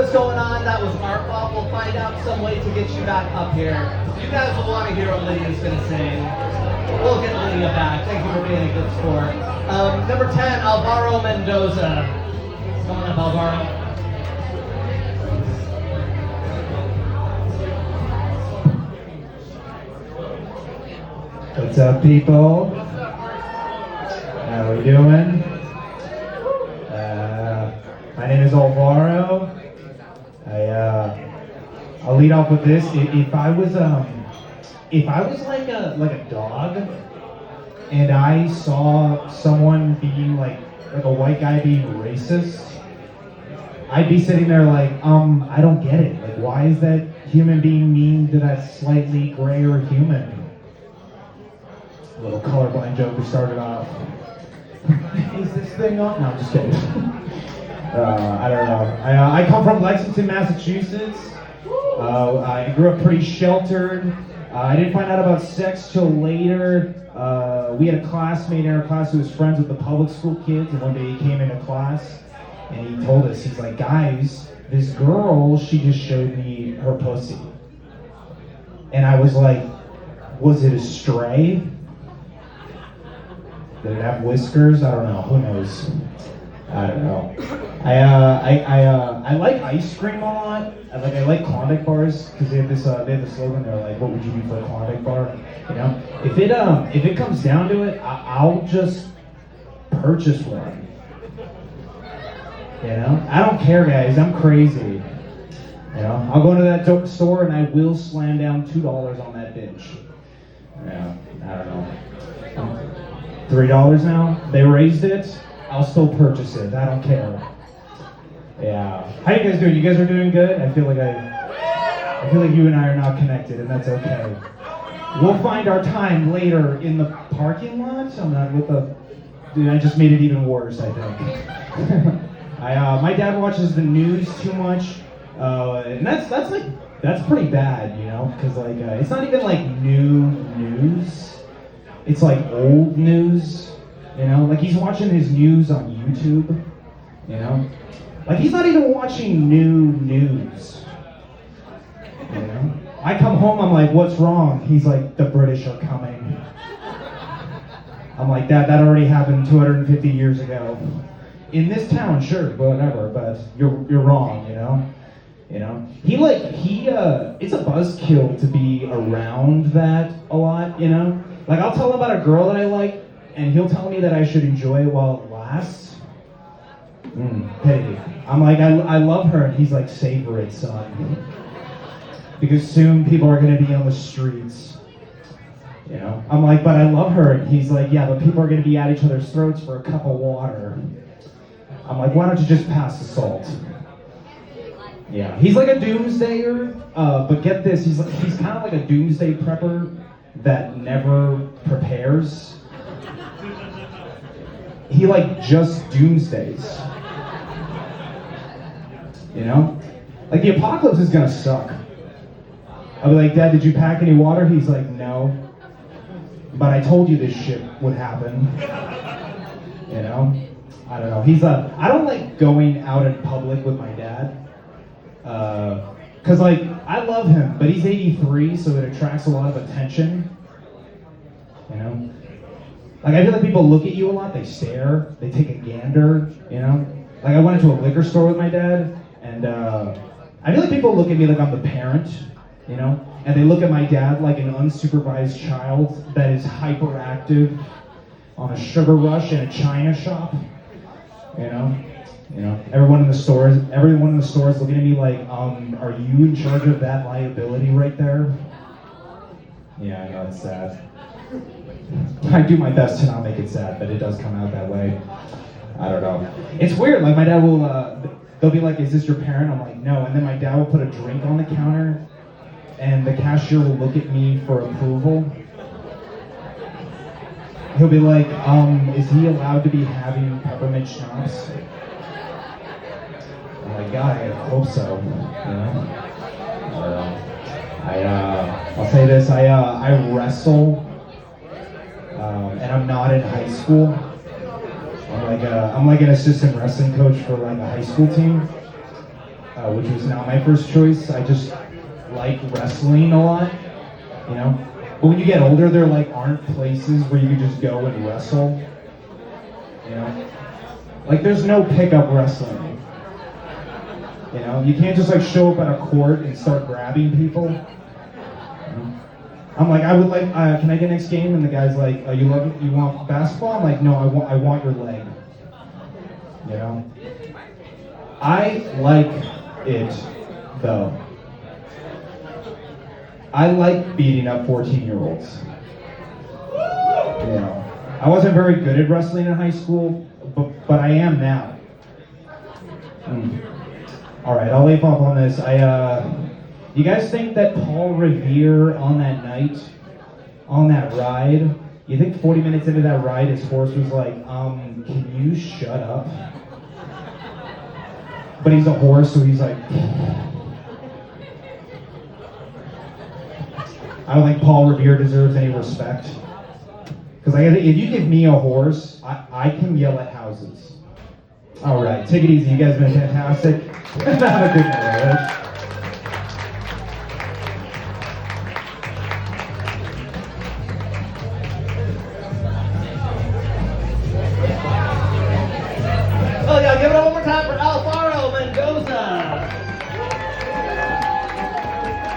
what's going on. That was our fault. We'll find out some way to get you back up here. You guys will want to hear what Lydia's going to sing. We'll get Lydia back. Thank you for being a good sport. Number 10, Alvaro Mendoza. Come on up, Alvaro. What's up, people? How we doing? My name is Alvaro. I'll lead off with this. If I was like a dog, and I saw someone being like a white guy being racist, I'd be sitting there like, I don't get it. Like, why is that human being mean to that slightly grayer human? A little colorblind joke we started off. Is this thing on? No, I'm just kidding. I don't know. I come from Lexington, Massachusetts. I grew up pretty sheltered. I didn't find out about sex till later. We had a classmate in our class who was friends with the public school kids, and one day he came into class and he told us, he's like, guys, this girl, she just showed me her pussy. And I was like, was it a stray? Did it have whiskers? I don't know. Who knows? I don't know. I like ice cream a lot. I like Klondike bars because they have this slogan. They're like, "What would you do for a Klondike bar?" You know, if it comes down to it, I'll just purchase one. You know, I don't care, guys. I'm crazy. You know, I'll go into that dope store and I will slam down $2 on that bitch. Yeah, I don't know. $3 now? They raised it. I'll still purchase it. I don't care. Yeah. How you guys doing? You guys are doing good? I feel like you and I are not connected, and that's okay. We'll find our time later in the parking lot. I'm not with the. Dude, I just made it even worse, I think. My dad watches the news too much, and that's pretty bad, you know, because it's not even like new news. It's like old news, you know? Like he's watching his news on YouTube, you know? Like he's not even watching new news, you know? I come home, I'm like, what's wrong? He's like, the British are coming. I'm like, that already happened 250 years ago. In this town, sure, whatever, but you're wrong, you know? You know? It's a buzzkill to be around that a lot, you know? Like, I'll tell him about a girl that I like, and he'll tell me that I should enjoy it while it lasts. Pity. I'm like, I love her, and he's like, savor it, son. Because soon people are going to be on the streets. You know? I'm like, but I love her, and he's like, yeah, but people are going to be at each other's throats for a cup of water. I'm like, why don't you just pass the salt? Yeah. He's like a doomsdayer, but get this, he's kind of like a doomsday prepper that never prepares. He just doomsdays. You know? Like the apocalypse is gonna suck. I'll be like, Dad, did you pack any water? He's like, no. But I told you this shit would happen. You know? I don't know. I don't like going out in public with my dad. Cause I love him, but he's 83, so it attracts a lot of attention. You know? Like I feel like people look at you a lot, they stare, they take a gander, you know? Like I went into a liquor store with my dad, and I feel like people look at me like I'm the parent, you know? And they look at my dad like an unsupervised child that is hyperactive on a sugar rush in a china shop, you know? You know, everyone in the store is looking at me like, are you in charge of that liability right there? Yeah, I know, it's sad. I do my best to not make it sad, but it does come out that way. I don't know. It's weird, like my dad will, they'll be like, is this your parent? I'm like, no, and then my dad will put a drink on the counter, and the cashier will look at me for approval. He'll be like, is he allowed to be having peppermint schnapps? I'm like, God, I hope so, you know? I'll say this, I wrestle, and I'm not in high school. I'm like an assistant wrestling coach for like a high school team. which was not my first choice. I just like wrestling a lot, you know. But when you get older, there like aren't places where you can just go and wrestle, you know. Like there's no pickup wrestling, you know. You can't just like show up at a court and start grabbing people. You know? I'm like, I would like, can I get next game? And the guy's like, you want basketball? I'm like, no, I want your leg. You know? I like it, though. I like beating up 14-year-olds. You know, I wasn't very good at wrestling in high school, but I am now. All right, I'll leave off on this. You guys think that Paul Revere on that night, on that ride, you think 40 minutes into that ride, his horse was like, can you shut up? But he's a horse, so he's like, I don't think Paul Revere deserves any respect. Because if you give me a horse, I can yell at houses. All right, take it easy. You guys have been fantastic. Have a good night.